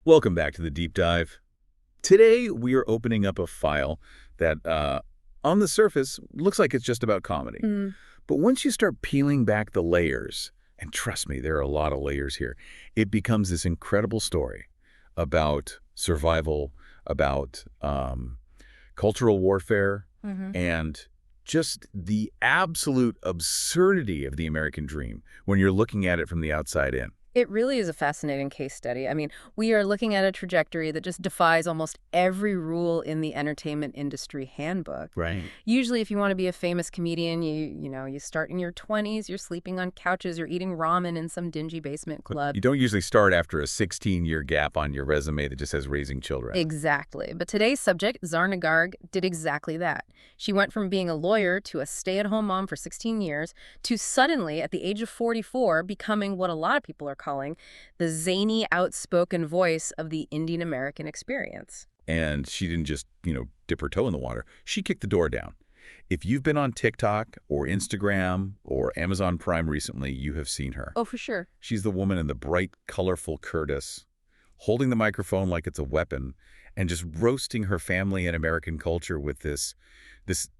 Welcome back to the Deep Dive. Today, we are opening up a file that, on the surface, looks like it's just about comedy. But once you start peeling back the layers, and trust me, there are a lot of layers here, it becomes this incredible story about survival, about cultural warfare, and just the absolute absurdity of the American dream when you're looking at it from the outside in. It really is a fascinating case study. I mean, we are looking at a trajectory that just defies almost every rule in the entertainment industry handbook. Right. Usually, if you want to be a famous comedian, you start in your 20s, you're sleeping on couches, you're eating ramen in some dingy basement club. You don't usually start after a 16-year gap on your resume that just says raising children. Exactly. But today's subject, Zarna Garg, did exactly that. She went from being a lawyer to a stay-at-home mom for 16 years to suddenly, at the age of 44, becoming what a lot of people are calling the zany, outspoken voice of the Indian American experience. And she didn't just, dip her toe in the water. She kicked the door down. If you've been on TikTok or Instagram or Amazon Prime recently, you have seen her. Oh, for sure. She's the woman in the bright, colorful Curtis, holding the microphone like it's a weapon and just roasting her family and American culture with this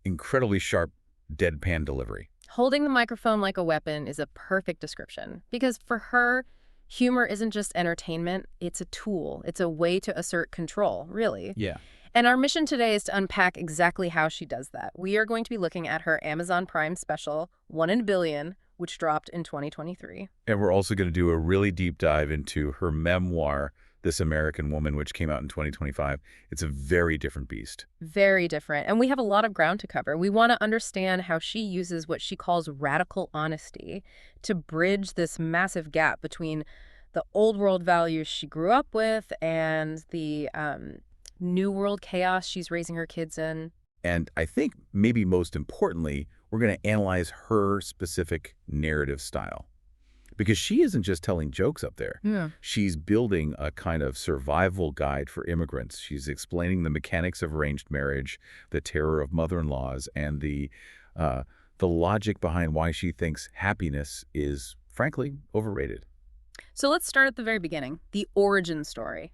incredibly sharp, deadpan delivery. Holding the microphone like a weapon is a perfect description because for her, humor isn't just entertainment, it's a tool. It's a way to assert control, really. Yeah. And our mission today is to unpack exactly how she does that. We are going to be looking at her Amazon Prime special, 1 in a Billion, which dropped in 2023. And we're also going to do a really deep dive into her memoir, This American Woman, which came out in 2025. It's a very different beast. Very different. And we have a lot of ground to cover. We want to understand how she uses what she calls radical honesty to bridge this massive gap between the old world values she grew up with and the new world chaos she's raising her kids in. And I think maybe most importantly, we're going to analyze her specific narrative style. Because she isn't just telling jokes up there. Yeah. She's building a kind of survival guide for immigrants. She's explaining the mechanics of arranged marriage, the terror of mother-in-laws, and the logic behind why she thinks happiness is, frankly, overrated. So let's start at the very beginning, the origin story.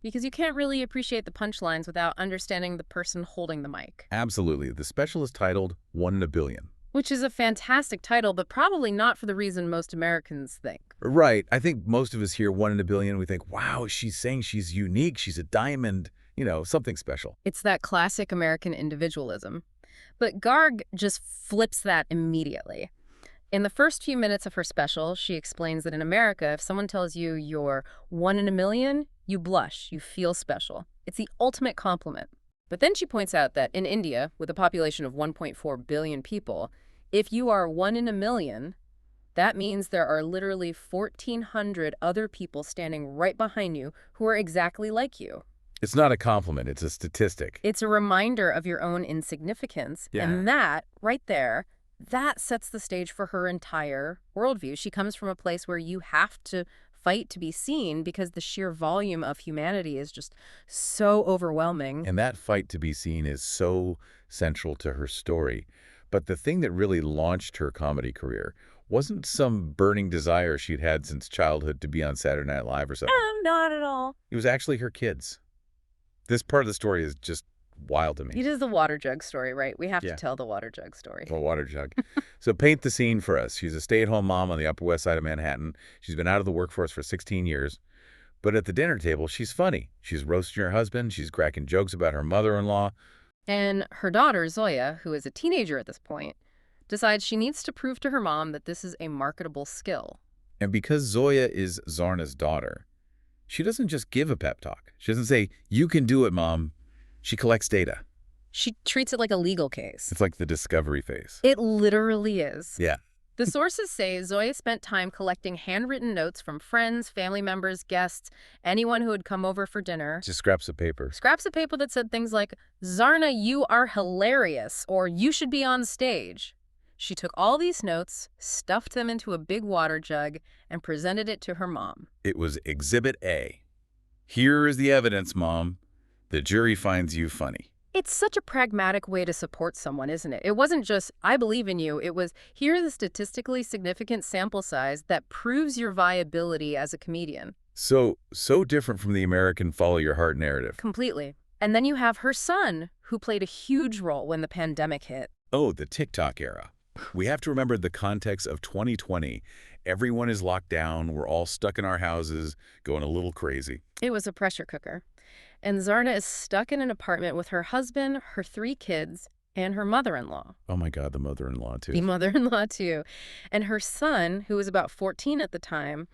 Because you can't really appreciate the punchlines without understanding the person holding the mic. Absolutely. The special is titled 1 in a Billion. Which is a fantastic title, but probably not for the reason most Americans think. Right. I think most of us hear 1 in a Billion. We think, wow, she's saying she's unique. She's a diamond, something special. It's that classic American individualism. But Garg just flips that immediately. In the first few minutes of her special, she explains that in America, if someone tells you you're 1 in a million, you blush, you feel special. It's the ultimate compliment. But then she points out that in India, with a population of 1.4 billion people, if you are 1 in a million, that means there are literally 1,400 other people standing right behind you who are exactly like you. It's not a compliment. It's a statistic. It's a reminder of your own insignificance. Yeah. And that, right there, that sets the stage for her entire worldview. She comes from a place where you have to fight to be seen because the sheer volume of humanity is just so overwhelming. And that fight to be seen is so central to her story. But the thing that really launched her comedy career wasn't some burning desire she'd had since childhood to be on Saturday Night Live or something. Not at all. It was actually her kids. This part of the story is just wild to me. It is the water jug story, right? We have Yeah. to tell the water jug story. A water jug. So paint the scene for us. She's a stay-at-home mom on the Upper West Side of Manhattan. She's been out of the workforce for 16 years. But at the dinner table, she's funny. She's roasting her husband. She's cracking jokes about her mother-in-law. And her daughter, Zoya, who is a teenager at this point, decides she needs to prove to her mom that this is a marketable skill. And because Zoya is Zarna's daughter, she doesn't just give a pep talk. She doesn't say, "You can do it, Mom." She collects data. She treats it like a legal case. It's like the discovery phase. It literally is. Yeah. The sources say Zoya spent time collecting handwritten notes from friends, family members, guests, anyone who had come over for dinner. Just scraps of paper. Scraps of paper that said things like, "Zarna, you are hilarious," or "You should be on stage." She took all these notes, stuffed them into a big water jug, and presented it to her mom. It was Exhibit A. Here is the evidence, Mom. The jury finds you funny. It's such a pragmatic way to support someone, isn't it? It wasn't just, "I believe in you." It was, "Here's the statistically significant sample size that proves your viability as a comedian." So different from the American follow your heart narrative. Completely. And then you have her son, who played a huge role when the pandemic hit. Oh, the TikTok era. We have to remember the context of 2020. Everyone is locked down. We're all stuck in our houses, going a little crazy. It was a pressure cooker. And Zarna is stuck in an apartment with her husband, her 3 kids, and her mother-in-law. Oh my God, the mother-in-law too. The mother-in-law, too. And her son, who was about 14 at the time,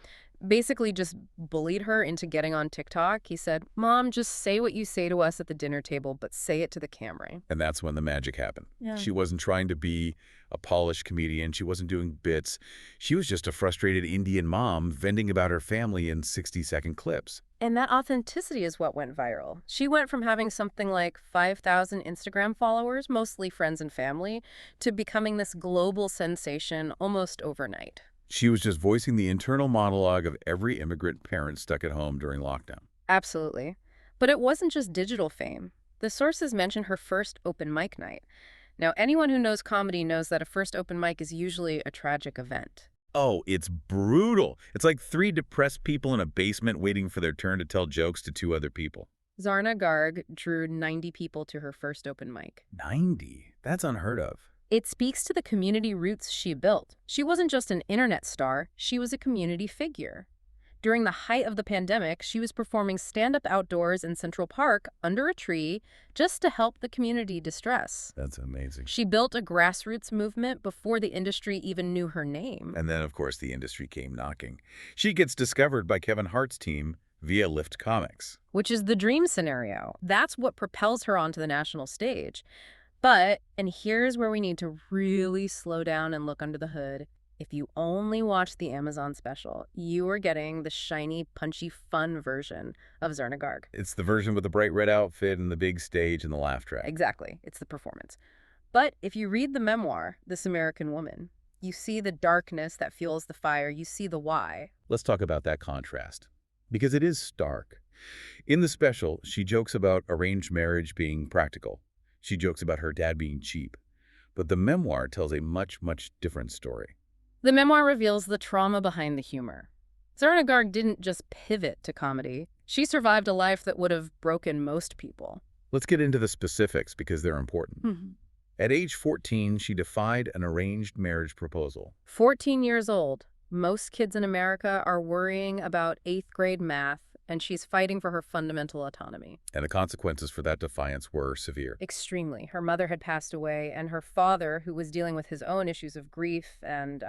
basically just bullied her into getting on TikTok. He said, "Mom, just say what you say to us at the dinner table, but say it to the camera." And that's when the magic happened. Yeah. She wasn't trying to be a polished comedian. She wasn't doing bits. She was just a frustrated Indian mom venting about her family in 60-second clips. And that authenticity is what went viral. She went from having something like 5,000 Instagram followers, mostly friends and family, to becoming this global sensation almost overnight. She was just voicing the internal monologue of every immigrant parent stuck at home during lockdown. Absolutely. But it wasn't just digital fame. The sources mention her first open mic night. Now, anyone who knows comedy knows that a first open mic is usually a tragic event. Oh, it's brutal. It's like 3 depressed people in a basement waiting for their turn to tell jokes to 2 other people. Zarna Garg drew 90 people to her first open mic. 90? That's unheard of. It speaks to the community roots she built. She wasn't just an internet star, she was a community figure. During the height of the pandemic, she was performing stand-up outdoors in Central Park under a tree just to help the community distress. That's amazing. She built a grassroots movement before the industry even knew her name. And then, of course, the industry came knocking. She gets discovered by Kevin Hart's team via Lyft Comics. Which is the dream scenario. That's what propels her onto the national stage. But, and here's where we need to really slow down and look under the hood. If you only watch the Amazon special, you are getting the shiny, punchy, fun version of Zarna Garg. It's the version with the bright red outfit and the big stage and the laugh track. Exactly. It's the performance. But if you read the memoir, This American Woman, you see the darkness that fuels the fire. You see the why. Let's talk about that contrast, because it is stark. In the special, she jokes about arranged marriage being practical. She jokes about her dad being cheap. But the memoir tells a much, much different story. The memoir reveals the trauma behind the humor. Zarna Garg didn't just pivot to comedy. She survived a life that would have broken most people. Let's get into the specifics because they're important. At age 14, she defied an arranged marriage proposal. 14 years old. Most kids in America are worrying about 8th grade math, and she's fighting for her fundamental autonomy. And the consequences for that defiance were severe. Extremely. Her mother had passed away, and her father, who was dealing with his own issues of grief and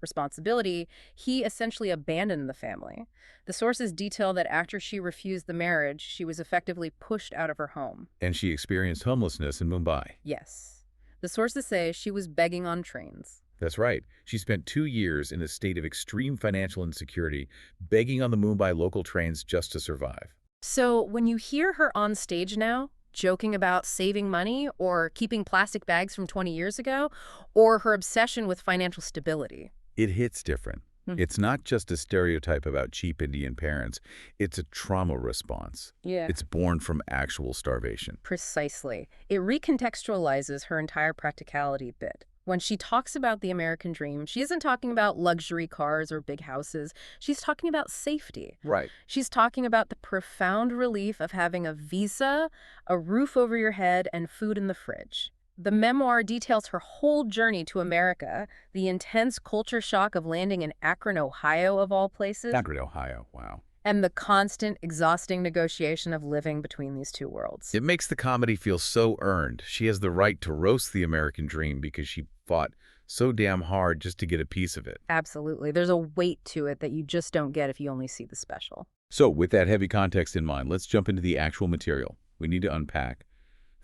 responsibility, he essentially abandoned the family. The sources detail that after she refused the marriage, she was effectively pushed out of her home. And she experienced homelessness in Mumbai. Yes. The sources say she was begging on trains. That's right. She spent 2 years in a state of extreme financial insecurity, begging on the Mumbai local trains just to survive. So when you hear her on stage now, joking about saving money or keeping plastic bags from 20 years ago, or her obsession with financial stability, it hits different. It's not just a stereotype about cheap Indian parents. It's a trauma response. Yeah. It's born from actual starvation. Precisely. It recontextualizes her entire practicality bit. When she talks about the American dream, she isn't talking about luxury cars or big houses. She's talking about safety. Right. She's talking about the profound relief of having a visa, a roof over your head, and food in the fridge. The memoir details her whole journey to America, the intense culture shock of landing in Akron, Ohio, of all places. Akron, Ohio. Wow. And the constant, exhausting negotiation of living between these two worlds. It makes the comedy feel so earned. She has the right to roast the American dream because she fought so damn hard just to get a piece of it. Absolutely. There's a weight to it that you just don't get if you only see the special. So with that heavy context in mind, let's jump into the actual material. We need to unpack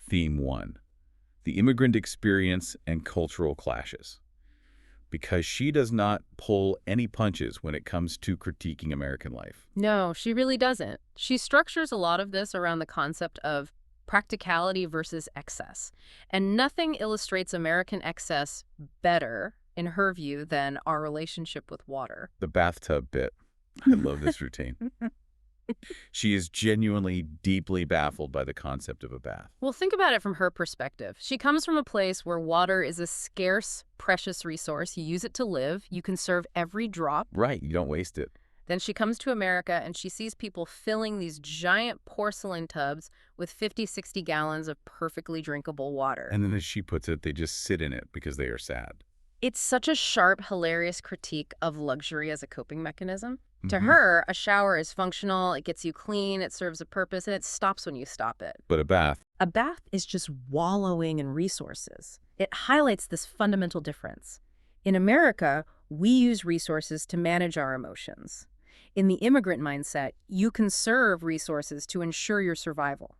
Theme 1, the immigrant experience and cultural clashes. Because she does not pull any punches when it comes to critiquing American life. No, she really doesn't. She structures a lot of this around the concept of practicality versus excess. And nothing illustrates American excess better, in her view, than our relationship with water. The bathtub bit. I love this routine. She is genuinely deeply baffled by the concept of a bath. Well, think about it from her perspective. She comes from a place where water is a scarce, precious resource. You use it to live. You conserve every drop. Right, you don't waste it. Then she comes to America and she sees people filling these giant porcelain tubs with 50, 60 gallons of perfectly drinkable water. And then as she puts it, they just sit in it because they are sad. It's such a sharp, hilarious critique of luxury as a coping mechanism. To her, a shower is functional, it gets you clean, it serves a purpose, and it stops when you stop it. But a bath. A bath is just wallowing in resources. It highlights this fundamental difference. In America, we use resources to manage our emotions. In the immigrant mindset, you conserve resources to ensure your survival.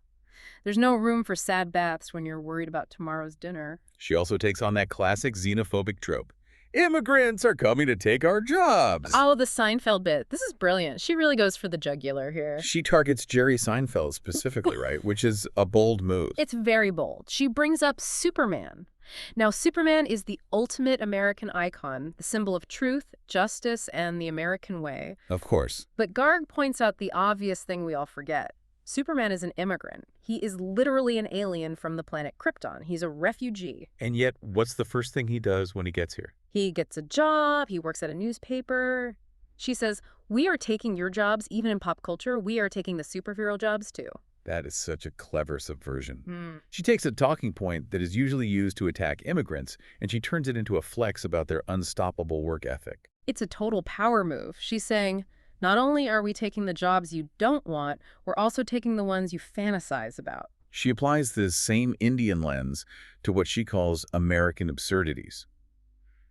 There's no room for sad baths when you're worried about tomorrow's dinner. She also takes on that classic xenophobic trope. Immigrants are coming to take our jobs. Oh, the Seinfeld bit. This is brilliant. She really goes for the jugular here. She targets Jerry Seinfeld specifically, right? Which is a bold move. It's very bold. She brings up Superman. Now, Superman is the ultimate American icon, the symbol of truth, justice, and the American way. Of course. But Garg points out the obvious thing we all forget. Superman is an immigrant. He is literally an alien from the planet Krypton. He's a refugee. And yet, what's the first thing he does when he gets here? He gets a job. He works at a newspaper. She says, we are taking your jobs, even in pop culture. We are taking the superhero jobs, too. That is such a clever subversion. She takes a talking point that is usually used to attack immigrants, and she turns it into a flex about their unstoppable work ethic. It's a total power move. She's saying, not only are we taking the jobs you don't want, we're also taking the ones you fantasize about. She applies this same Indian lens to what she calls American absurdities.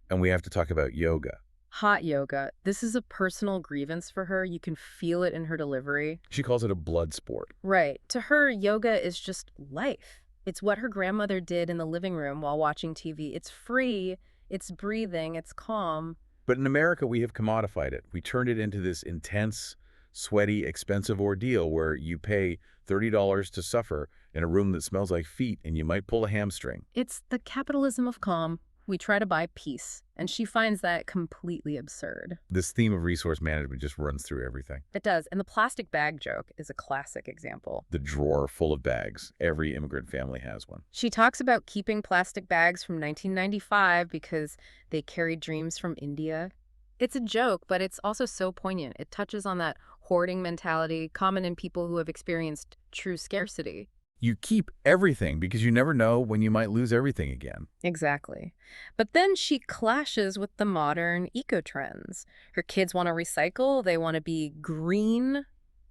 And we have to talk about yoga. Hot yoga. This is a personal grievance for her. You can feel it in her delivery. She calls it a blood sport. Right. To her, yoga is just life. It's what her grandmother did in the living room while watching TV. It's free, it's breathing, it's calm. But in America, we have commodified it. We turned it into this intense, sweaty, expensive ordeal where you pay $30 to suffer in a room that smells like feet and you might pull a hamstring. It's the capitalism of calm. We try to buy peace, and she finds that completely absurd. This theme of resource management just runs through everything. It does, and the plastic bag joke is a classic example. The drawer full of bags. Every immigrant family has one. She talks about keeping plastic bags from 1995 because they carried dreams from India. It's a joke, but it's also so poignant. It touches on that hoarding mentality common in people who have experienced true scarcity. You keep everything because you never know when you might lose everything again. Exactly. But then she clashes with the modern eco-trends. Her kids want to recycle. They want to be green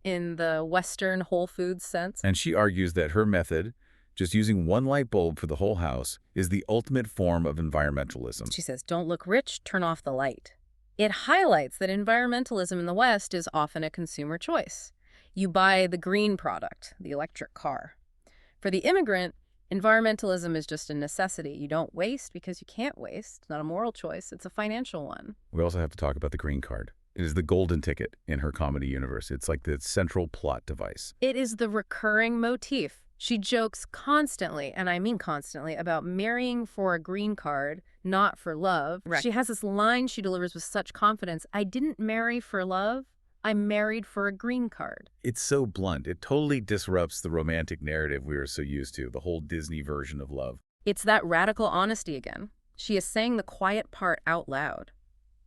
in the Western Whole Foods sense. And she argues that her method, just using one light bulb for the whole house, is the ultimate form of environmentalism. She says, don't look rich, turn off the light. It highlights that environmentalism in the West is often a consumer choice. You buy the green product, the electric car. For the immigrant, environmentalism is just a necessity. You don't waste because you can't waste. It's not a moral choice. It's a financial one. We also have to talk about the green card. It is the golden ticket in her comedy universe. It's like the central plot device. It is the recurring motif. She jokes constantly, and I mean constantly, about marrying for a green card, not for love. Right. She has this line she delivers with such confidence. I didn't marry for love. I married for a green card. It's so blunt. It totally disrupts the romantic narrative we are so used to, the whole Disney version of love. It's that radical honesty again. She is saying the quiet part out loud.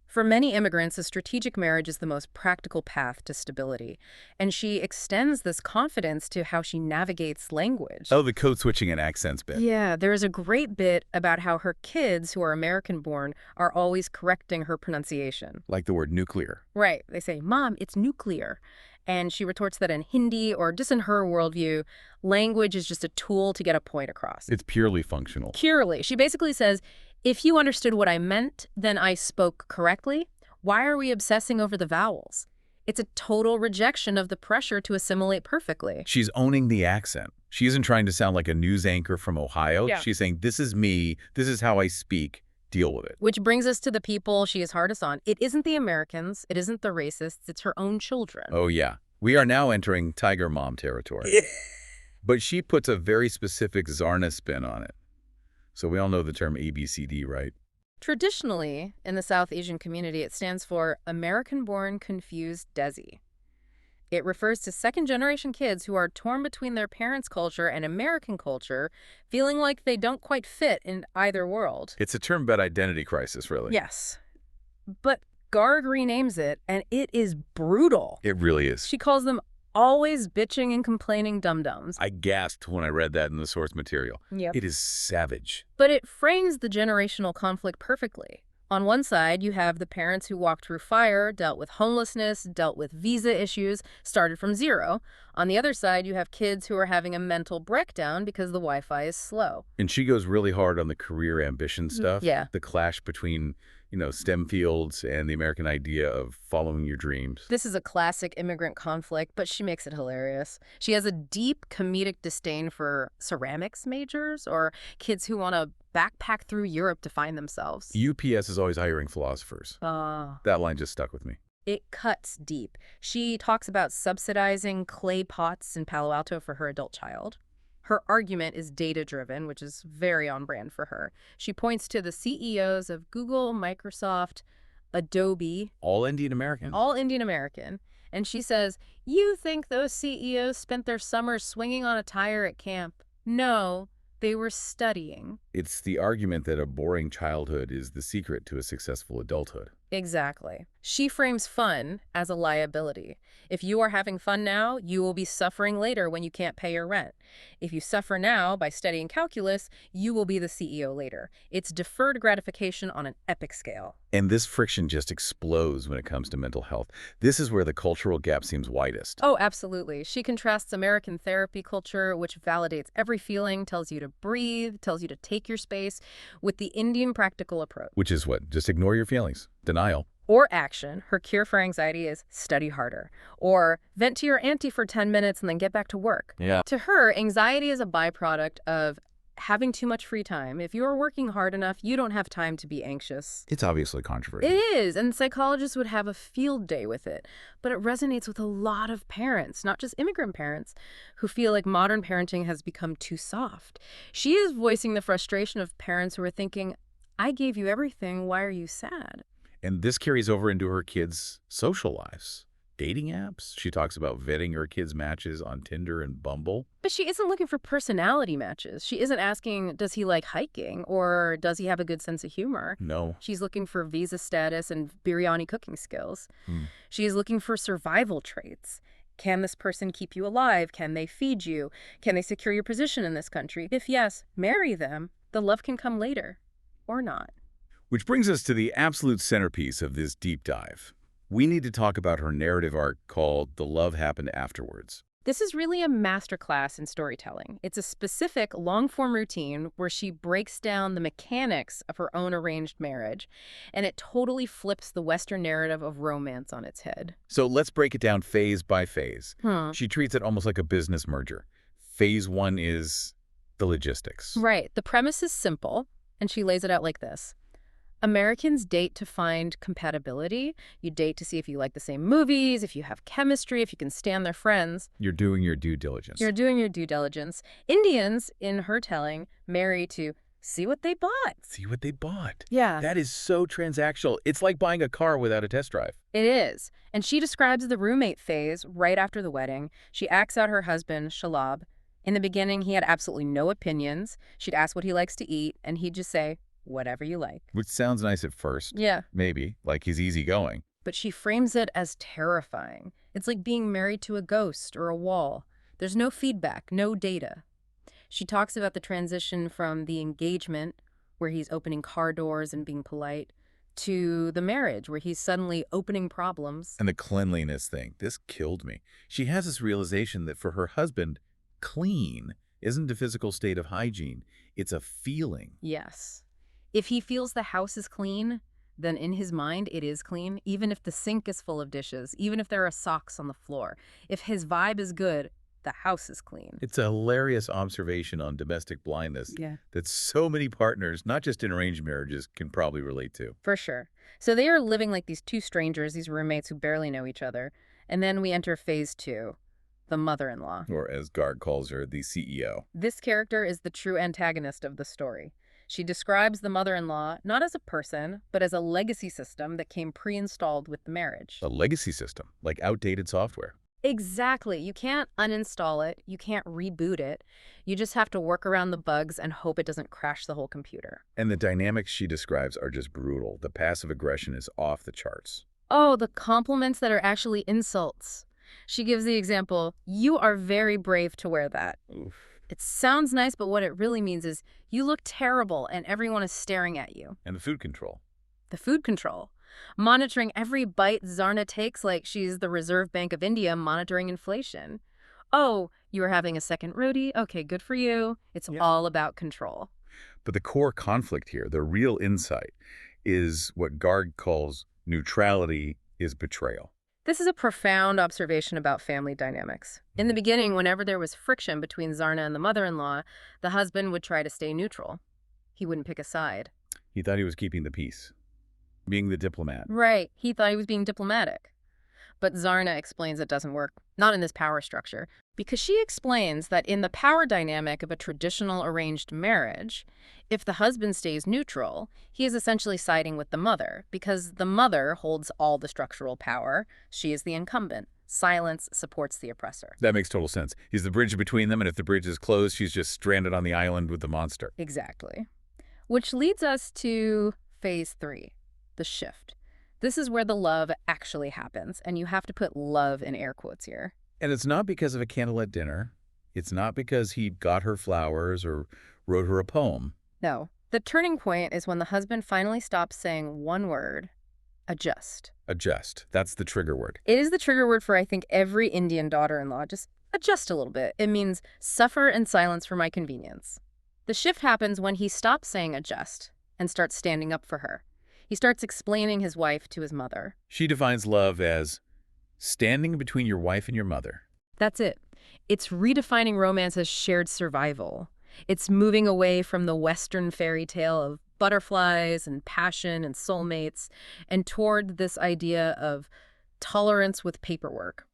For many immigrants, a strategic marriage is the most practical path to stability, and she extends this confidence to how she navigates language. Oh, the code switching and accents bit. Yeah, there is a great bit about how her kids, who are American-born, are always correcting her pronunciation. Like the word nuclear. Right. They say, Mom, it's nuclear. And she retorts that in Hindi, or just in her worldview, language is just a tool to get a point across. It's purely functional. Purely. She basically says, if you understood what I meant, then I spoke correctly. Why are we obsessing over the vowels? It's a total rejection of the pressure to assimilate perfectly. She's owning the accent. She isn't trying to sound like a news anchor from Ohio. Yeah. She's saying, this is me. This is how I speak. Deal with it. Which brings us to the people she is hardest on. It isn't the Americans. It isn't the racists. It's her own children. Oh, yeah. We are now entering Tiger Mom territory. But she puts a very specific Zarna spin on it. So we all know the term ABCD, right? Traditionally, in the South Asian community, it stands for American-born confused Desi. It refers to second-generation kids who are torn between their parents' culture and American culture, feeling like they don't quite fit in either world. It's a term about identity crisis, really. Yes. But Garg renames it, and it is brutal. It really is. She calls them always bitching and complaining dum-dums. I gasped when I read that in the source material. Yep. It is savage. But it frames the generational conflict perfectly. On one side, you have the parents who walked through fire, dealt with homelessness, dealt with visa issues, started from zero. On the other side, you have kids who are having a mental breakdown because the Wi-Fi is slow. And she goes really hard on the career ambition stuff. Yeah. The clash between, STEM fields and the American idea of following your dreams. This is a classic immigrant conflict, but she makes it hilarious. She has a deep comedic disdain for ceramics majors or kids who want to backpack through Europe to find themselves. UPS is always hiring philosophers. That line just stuck with me. It cuts deep. She talks about subsidizing clay pots in Palo Alto for her adult child. Her argument is data-driven, which is very on brand for her. She points to the CEOs of Google, Microsoft, Adobe. All Indian American. All Indian American. And she says, you think those CEOs spent their summers swinging on a tire at camp? No, they were studying. It's the argument that a boring childhood is the secret to a successful adulthood. Exactly. She frames fun as a liability. If you are having fun now, you will be suffering later when you can't pay your rent. If you suffer now by studying calculus, you will be the CEO later. It's deferred gratification on an epic scale. And this friction just explodes when it comes to mental health. This is where the cultural gap seems widest. Oh, absolutely. She contrasts American therapy culture, which validates every feeling, tells you to breathe, tells you to take your space, with the Indian practical approach. Which is what? Just ignore your feelings. Denial. Or action. Her cure for anxiety is study harder. Or vent to your auntie for 10 minutes and then get back to work. Yeah. To her, anxiety is a byproduct of having too much free time. If you're working hard enough, you don't have time to be anxious. It's obviously controversial. It is, and psychologists would have a field day with it. But it resonates with a lot of parents, not just immigrant parents, who feel like modern parenting has become too soft. She is voicing the frustration of parents who are thinking, I gave you everything, why are you sad? And this carries over into her kids' social lives. Dating apps. She talks about vetting her kids' matches on Tinder and Bumble. But she isn't looking for personality matches. She isn't asking, does he like hiking or does he have a good sense of humor? No. She's looking for visa status and biryani cooking skills. She is looking for survival traits. Can this person keep you alive? Can they feed you? Can they secure your position in this country? If yes, marry them. The love can come later. Or not. Which brings us to the absolute centerpiece of this deep dive. We need to talk about her narrative arc called The Love Happened Afterwards. This is really a masterclass in storytelling. It's a specific long-form routine where she breaks down the mechanics of her own arranged marriage, and it totally flips the Western narrative of romance on its head. So let's break it down phase by phase. She treats it almost like a business merger. Phase 1 is the logistics. Right. The premise is simple, and she lays it out like this. Americans date to find compatibility. You date to see if you like the same movies, if you have chemistry, if you can stand their friends. You're doing your due diligence. You're doing your due diligence. Indians, in her telling, marry to see what they bought. See what they bought. Yeah. That is so transactional. It's like buying a car without a test drive. It is. And she describes the roommate phase right after the wedding. She acts out her husband, Shalab. In the beginning, he had absolutely no opinions. She'd ask what he likes to eat, and he'd just say, whatever you like. Which sounds nice at first. Yeah. Maybe, like he's easygoing. But she frames it as terrifying. It's like being married to a ghost or a wall. There's no feedback, no data. She talks about the transition from the engagement, where he's opening car doors and being polite, to the marriage, where he's suddenly opening problems. And the cleanliness thing, this killed me. She has this realization that for her husband, clean isn't a physical state of hygiene. It's a feeling. Yes. If he feels the house is clean, then in his mind it is clean, even if the sink is full of dishes, even if there are socks on the floor. If his vibe is good, the house is clean. It's a hilarious observation on domestic blindness that so many partners, not just in arranged marriages, can probably relate to. For sure. So they are living like these two strangers, these roommates who barely know each other. And then we enter phase 2, the mother-in-law. Or as Garg calls her, the CEO. This character is the true antagonist of the story. She describes the mother-in-law not as a person, but as a legacy system that came pre-installed with the marriage. A legacy system, like outdated software. Exactly. You can't uninstall it. You can't reboot it. You just have to work around the bugs and hope it doesn't crash the whole computer. And the dynamics she describes are just brutal. The passive aggression is off the charts. Oh, the compliments that are actually insults. She gives the example, "You are very brave to wear that." Oof. It sounds nice, but what it really means is, "You look terrible and everyone is staring at you." And the food control. The food control. Monitoring every bite Zarna takes like she's the Reserve Bank of India monitoring inflation. Oh, you are having a second roti? Okay, good for you. It's Yeah. all about control. But the core conflict here, the real insight, is what Garg calls neutrality is betrayal. This is a profound observation about family dynamics. In the beginning, whenever there was friction between Zarna and the mother-in-law, the husband would try to stay neutral. He wouldn't pick a side. He thought he was keeping the peace, being the diplomat. Right, he thought he was being diplomatic. But Zarna explains it doesn't work, not in this power structure, because she explains that in the power dynamic of a traditional arranged marriage, if the husband stays neutral, he is essentially siding with the mother, because the mother holds all the structural power. She is the incumbent. Silence supports the oppressor. That makes total sense. He's the bridge between them, and if the bridge is closed, she's just stranded on the island with the monster. Exactly. Which leads us to phase 3, the shift. This is where the love actually happens, and you have to put love in air quotes here. And it's not because of a candlelit dinner. It's not because he got her flowers or wrote her a poem. No. The turning point is when the husband finally stops saying one word, adjust. Adjust. That's the trigger word. It is the trigger word for, I think, every Indian daughter-in-law. Just adjust a little bit. It means suffer in silence for my convenience. The shift happens when he stops saying adjust and starts standing up for her. He starts explaining his wife to his mother. She defines love as standing between your wife and your mother. That's it. It's redefining romance as shared survival. It's moving away from the Western fairy tale of butterflies and passion and soulmates and toward this idea of tolerance with paperwork.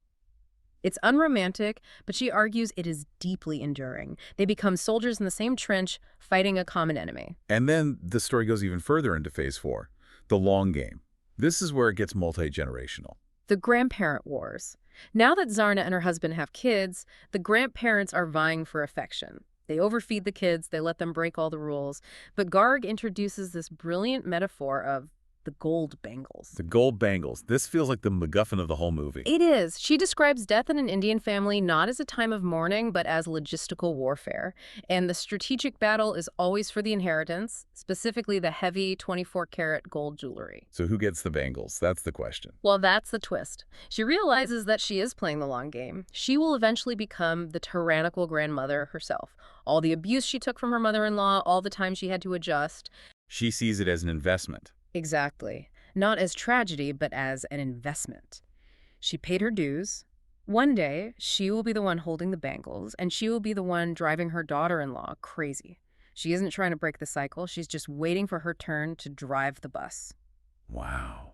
It's unromantic, but she argues it is deeply enduring. They become soldiers in the same trench, fighting a common enemy. And then the story goes even further into phase 4, the long game. This is where it gets multi-generational. The grandparent wars. Now that Zarna and her husband have kids, the grandparents are vying for affection. They overfeed the kids, they let them break all the rules. But Garg introduces this brilliant metaphor of the gold bangles. The gold bangles. This feels like the MacGuffin of the whole movie. It is. She describes death in an Indian family not as a time of mourning, but as logistical warfare. And the strategic battle is always for the inheritance, specifically the heavy 24-karat gold jewelry. So who gets the bangles? That's the question. Well, that's the twist. She realizes that she is playing the long game. She will eventually become the tyrannical grandmother herself. All the abuse she took from her mother-in-law, all the time she had to adjust. She sees it as an investment. Exactly. Not as tragedy, but as an investment. She paid her dues. One day, she will be the one holding the bangles, and she will be the one driving her daughter-in-law crazy. She isn't trying to break the cycle. She's just waiting for her turn to drive the bus. Wow.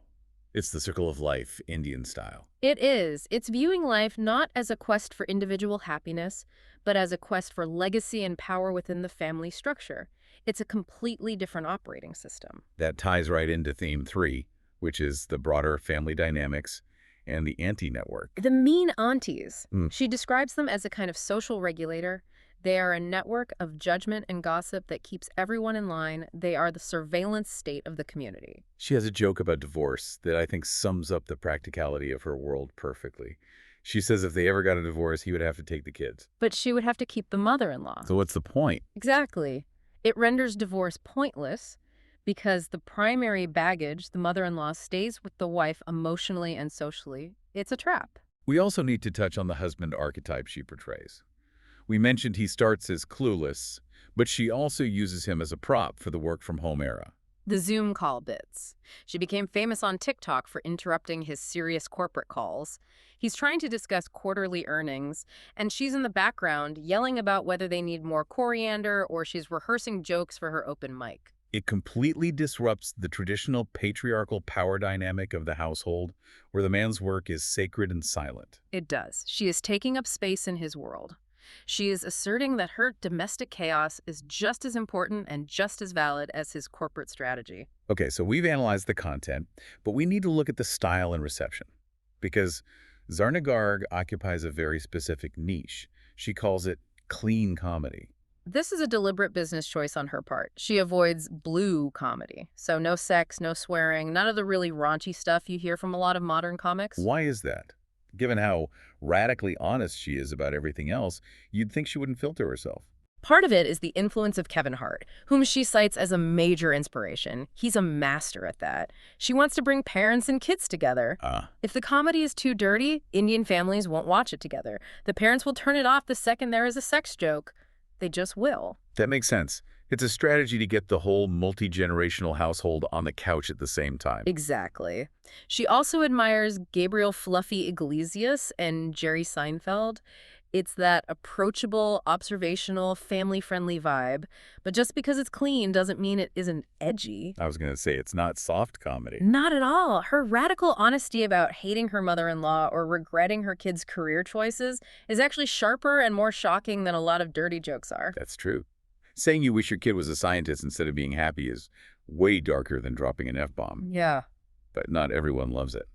It's the circle of life, Indian style. It is. It's viewing life not as a quest for individual happiness, but as a quest for legacy and power within the family structure. It's a completely different operating system. That ties right into theme 3, which is the broader family dynamics and the auntie network. The mean aunties. She describes them as a kind of social regulator. They are a network of judgment and gossip that keeps everyone in line. They are the surveillance state of the community. She has a joke about divorce that I think sums up the practicality of her world perfectly. She says if they ever got a divorce, he would have to take the kids. But she would have to keep the mother-in-law. So what's the point? Exactly. It renders divorce pointless because the primary baggage, the mother-in-law, stays with the wife emotionally and socially. It's a trap. We also need to touch on the husband archetype she portrays. We mentioned he starts as clueless, but she also uses him as a prop for the work-from-home era. The Zoom call bits. She became famous on TikTok for interrupting his serious corporate calls. He's trying to discuss quarterly earnings, and she's in the background yelling about whether they need more coriander or she's rehearsing jokes for her open mic. It completely disrupts the traditional patriarchal power dynamic of the household, where the man's work is sacred and silent. It does. She is taking up space in his world. She is asserting that her domestic chaos is just as important and just as valid as his corporate strategy. Okay, so we've analyzed the content, but we need to look at the style and reception. Because Zarna Garg occupies a very specific niche. She calls it clean comedy. This is a deliberate business choice on her part. She avoids blue comedy. So no sex, no swearing, none of the really raunchy stuff you hear from a lot of modern comics. Why is that? Given how radically honest she is about everything else, you'd think she wouldn't filter herself. Part of it is the influence of Kevin Hart, whom she cites as a major inspiration. He's a master at that. She wants to bring parents and kids together. If the comedy is too dirty, Indian families won't watch it together. The parents will turn it off the second there is a sex joke. They just will. That makes sense. It's a strategy to get the whole multi-generational household on the couch at the same time. Exactly. She also admires Gabriel Fluffy Iglesias and Jerry Seinfeld. It's that approachable, observational, family-friendly vibe. But just because it's clean doesn't mean it isn't edgy. I was going to say, it's not soft comedy. Not at all. Her radical honesty about hating her mother-in-law or regretting her kids' career choices is actually sharper and more shocking than a lot of dirty jokes are. That's true. Saying you wish your kid was a scientist instead of being happy is way darker than dropping an F-bomb. Yeah. But not everyone loves it.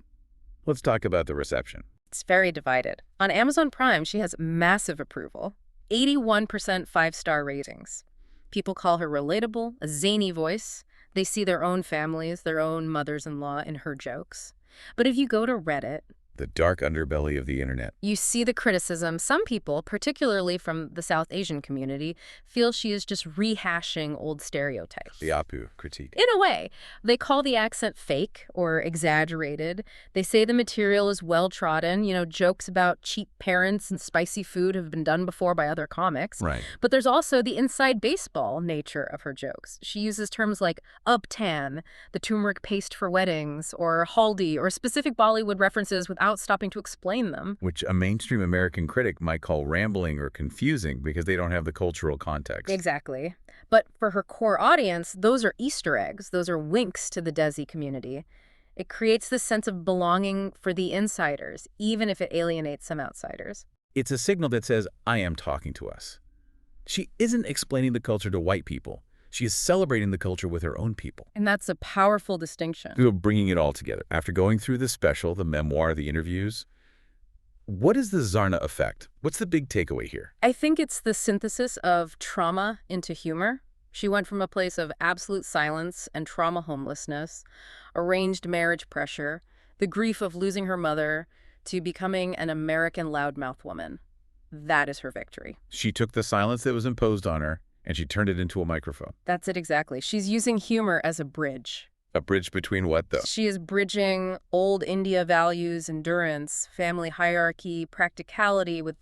Let's talk about the reception. It's very divided. On Amazon Prime, she has massive approval. 81% 5-star ratings. People call her relatable, a zany voice. They see their own families, their own mothers-in-law in her jokes. But if you go to Reddit, The dark underbelly of the internet. you see the criticism. Some people, particularly from the South Asian community, feel she is just rehashing old stereotypes. The Apu critique. In a way, they call the accent fake or exaggerated. They say the material is well-trodden. Jokes about cheap parents and spicy food have been done before by other comics. Right. But there's also the inside baseball nature of her jokes. She uses terms like uptan, the turmeric paste for weddings, or haldi, or specific Bollywood references without stopping to explain them. Which a mainstream American critic might call rambling or confusing because they don't have the cultural context. Exactly. But for her core audience, those are Easter eggs. Those are winks to the Desi community. It creates this sense of belonging for the insiders, even if it alienates some outsiders. It's a signal that says, I am talking to us. She isn't explaining the culture to white people. She is celebrating the culture with her own people. And that's a powerful distinction. So bringing it all together. After going through the special, the memoir, the interviews, what is the Zarna effect? What's the big takeaway here? I think it's the synthesis of trauma into humor. She went from a place of absolute silence and trauma homelessness, arranged marriage pressure, the grief of losing her mother, to becoming an American loudmouth woman. That is her victory. She took the silence that was imposed on her and she turned it into a microphone. That's it exactly. She's using humor as a bridge. A bridge between what, though? She is bridging old India values, endurance, family hierarchy, practicality with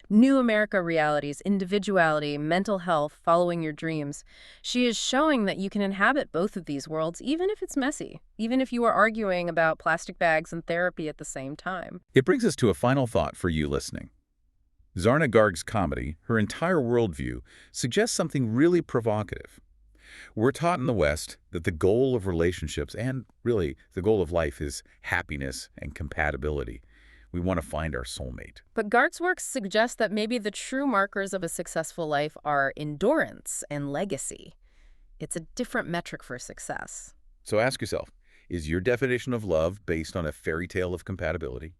new America realities, individuality, mental health, following your dreams. She is showing that you can inhabit both of these worlds, even if it's messy, even if you are arguing about plastic bags and therapy at the same time. It brings us to a final thought for you listening. Zarna Garg's comedy, her entire worldview, suggests something really provocative. We're taught in the West that the goal of relationships and, really, the goal of life is happiness and compatibility. We want to find our soulmate. But Garg's work suggests that maybe the true markers of a successful life are endurance and legacy. It's a different metric for success. So ask yourself, is your definition of love based on a fairy tale of compatibility?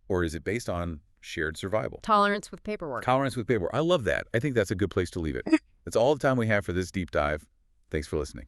Or is it based on shared survival? Tolerance with paperwork. Tolerance with paperwork. I love that. I think that's a good place to leave it. That's all the time we have for this deep dive. Thanks for listening.